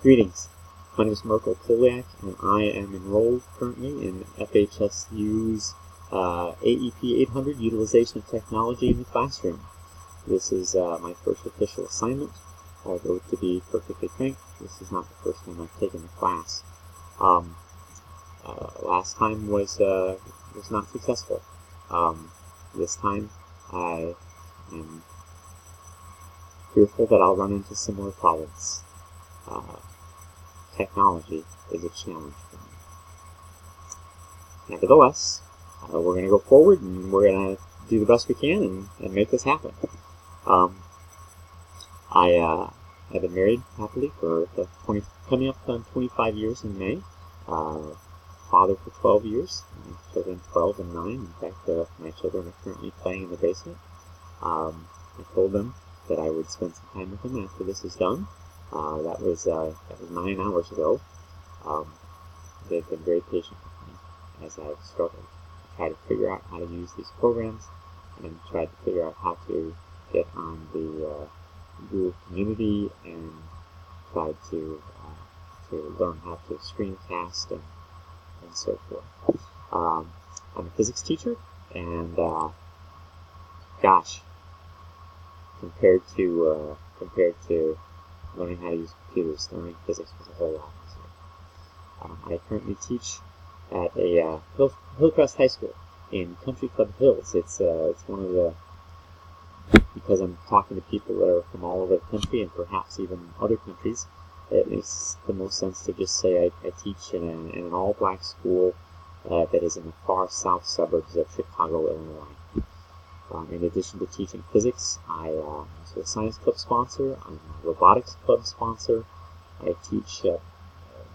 Greetings. My name is Marco Poliak, and I am enrolled currently in FHSU's AEP800 Utilization of Technology in the Classroom. This is my first official assignment, although to be perfectly frank, this is not the first time I've taken the class. Last time was not successful. This time I am fearful that I'll run into similar problems. Technology is a challenge for me. Nevertheless, we're going to go forward and we're going to do the best we can and make this happen. I've been married happily for coming up on 25 years in May. Father for 12 years. My children 12 and 9. In fact, my children are currently playing in the basement. I told them that I would spend some time with them after this is done. That was 9 hours ago. They've been very patient with me as I've struggled to try to figure out how to use these programs and tried to figure out how to get on the Google community and tried to learn how to screencast and so forth. I'm a physics teacher, and gosh, compared to learning how to use computers, learning physics was a whole lot easier. I currently teach at a Hillcrest High School in Country Club Hills. It's one of the, because I'm talking to people that are from all over the country and perhaps even other countries, it makes the most sense to just say I teach in an all-black school that is in the far south suburbs of Chicago, Illinois. In addition to teaching physics, I'm also a science club sponsor. I'm a robotics club sponsor. I teach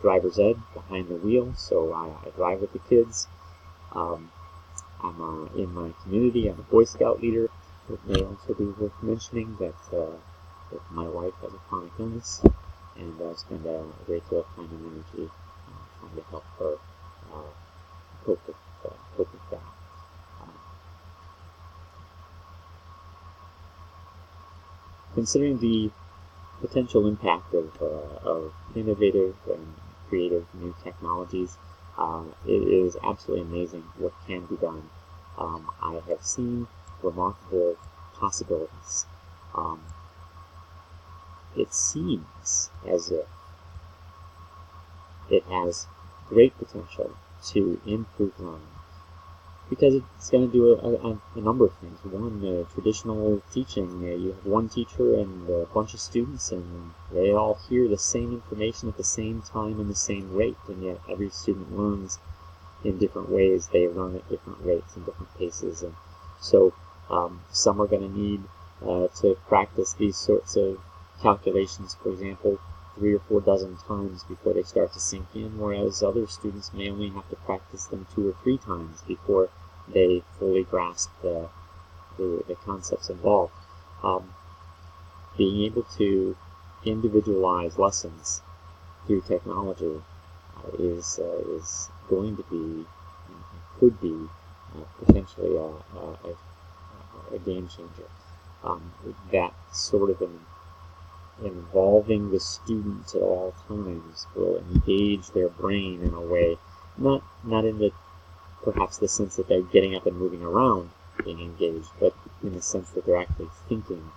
driver's ed, behind the wheel, so I drive with the kids. I'm in my community. I'm a Boy Scout leader. It may also be worth mentioning that my wife has a chronic illness, and I spend a great deal of time and energy trying to help her cope with that. Considering the potential impact of innovative and creative new technologies, it is absolutely amazing what can be done. I have seen remarkable possibilities. It seems as if it has great potential to improve learning, because it's going to do a number of things. One, traditional teaching, you have one teacher and a bunch of students, and they all hear the same information at the same time and the same rate, and yet every student learns in different ways. They learn at different rates and different paces, and so some are going to need to practice these sorts of calculations, for example, 3 or 4 dozen times before they start to sink in, whereas other students may only have to practice them 2 or 3 times before they fully grasp the concepts involved. Being able to individualize lessons through technology is going to be, could be, potentially a game changer. That sort of involving the student at all times will engage their brain in a way, not in the perhaps the sense that they're getting up and moving around being engaged, but in the sense that they're actually thinking.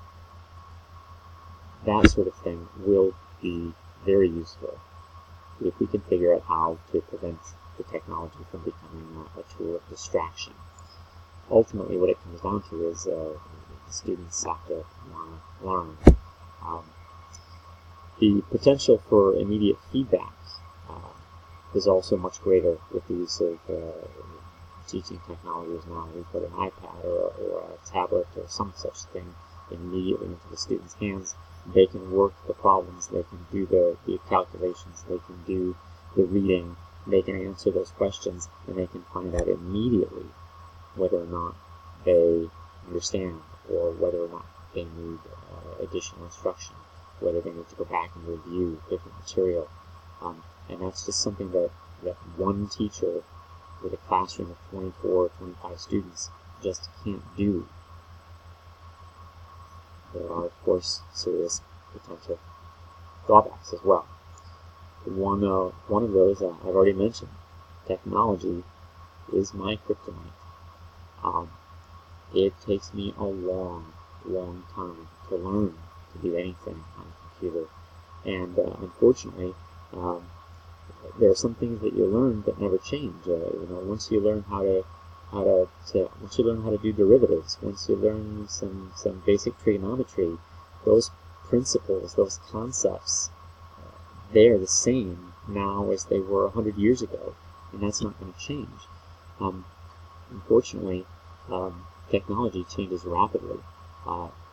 That sort of thing will be very useful if we can figure out how to prevent the technology from becoming a tool of distraction. Ultimately, what it comes down to is the students have to want to learn. The potential for immediate feedback is also much greater with the use of teaching technologies now. We put an iPad or a tablet or some such thing immediately into the students' hands. They can work the problems, they can do the calculations, they can do the reading, they can answer those questions, and they can find out immediately whether or not they understand or whether or not they need additional instruction, whether they need to go back and review different material. And that's just something that one teacher with a classroom of 24 or 25 students just can't do. There are, of course, serious potential drawbacks as well. one of those I've already mentioned. Technology is my kryptonite. It takes me a long time to learn to do anything on a computer, and unfortunately, there are some things that you learn that never change. Once you learn how to do derivatives, once you learn some basic trigonometry, those principles, those concepts, they are the same now as they were 100 years ago, and that's not going to change. Unfortunately, technology changes rapidly.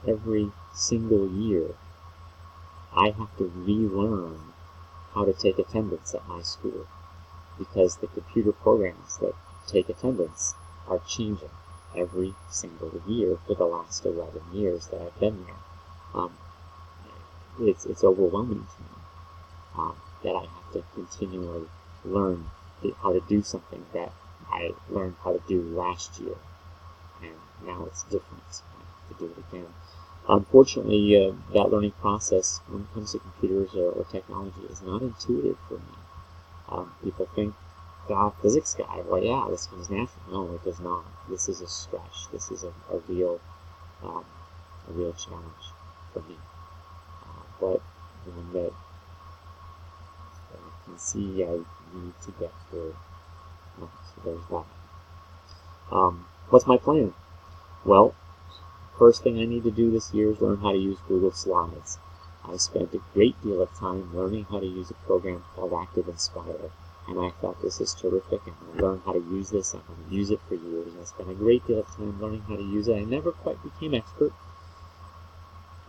Every single year, I have to relearn how to take attendance at my school, because the computer programs that take attendance are changing every single year for the last 11 years that I've been there. It's overwhelming to me that I have to continually learn how to do something that I learned how to do last year, and now it's different. I have to do it again. Unfortunately, that learning process, when it comes to computers or technology, is not intuitive for me. People think, physics guy, well, yeah, this comes natural. No, it does not. This is a stretch. This is a real challenge for me. But one that I can see I need to get through. So there's that. What's my plan? Well, first thing I need to do this year is learn how to use Google Slides. I spent a great deal of time learning how to use a program called Active Inspire, and I thought, this is terrific. I'm going to learn how to use this. I'm going to use it for years. I spent a great deal of time learning how to use it. I never quite became expert,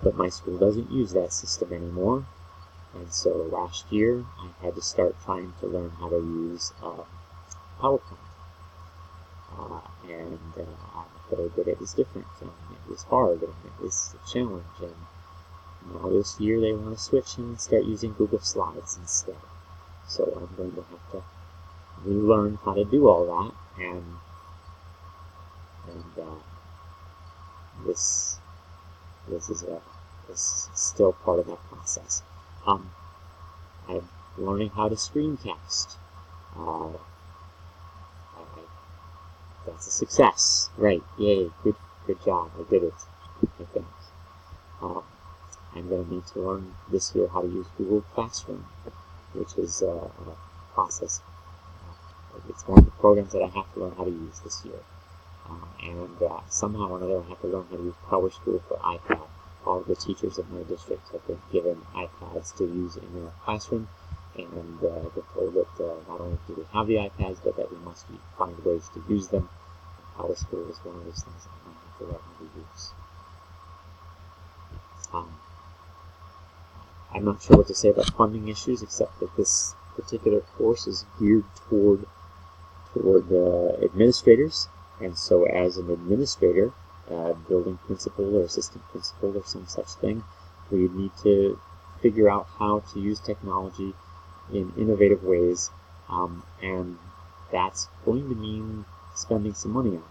but my school doesn't use that system anymore. And so last year, I had to start trying to learn how to use PowerPoint. But it was different, and it was hard, and it was a challenge. And now this year they want to switch and start using Google Slides instead. So I'm going to have to relearn how to do all that, and this is still part of that process. I'm learning how to screencast. That's a success. Right. Yay. Good job. I did it, I think. I'm going to need to learn this year how to use Google Classroom, which is a process. It's one of the programs that I have to learn how to use this year. And somehow or another I have to learn how to use PowerSchool for iPad. All of the teachers in my district have been given iPads to use in their classroom, and they're told that not only do we have the iPads, but that we must find ways to use them. PowerSchool is one of those things that I have to learn how to use. I'm not sure what to say about funding issues, except that this particular course is geared toward administrators, and so as an administrator, building principal or assistant principal or some such thing, we need to figure out how to use technology in innovative ways, and that's going to mean spending some money on it.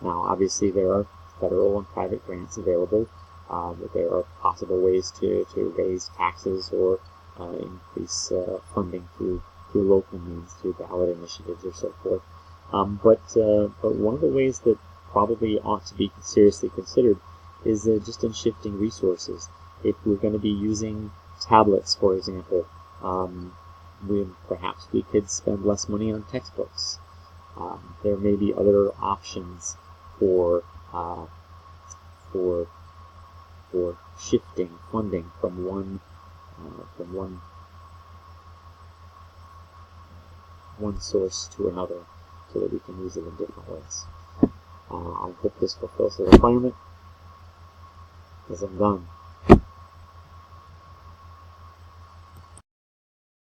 Now, obviously, there are federal and private grants available, but there are possible ways to raise taxes or increase funding through local means, through ballot initiatives or so forth. But one of the ways that probably ought to be seriously considered is just in shifting resources. If we're going to be using tablets, for example, perhaps we could spend less money on textbooks. There may be other options for shifting funding from one source to another, so that we can use it in different ways. I hope this fulfills the requirement, because I'm done.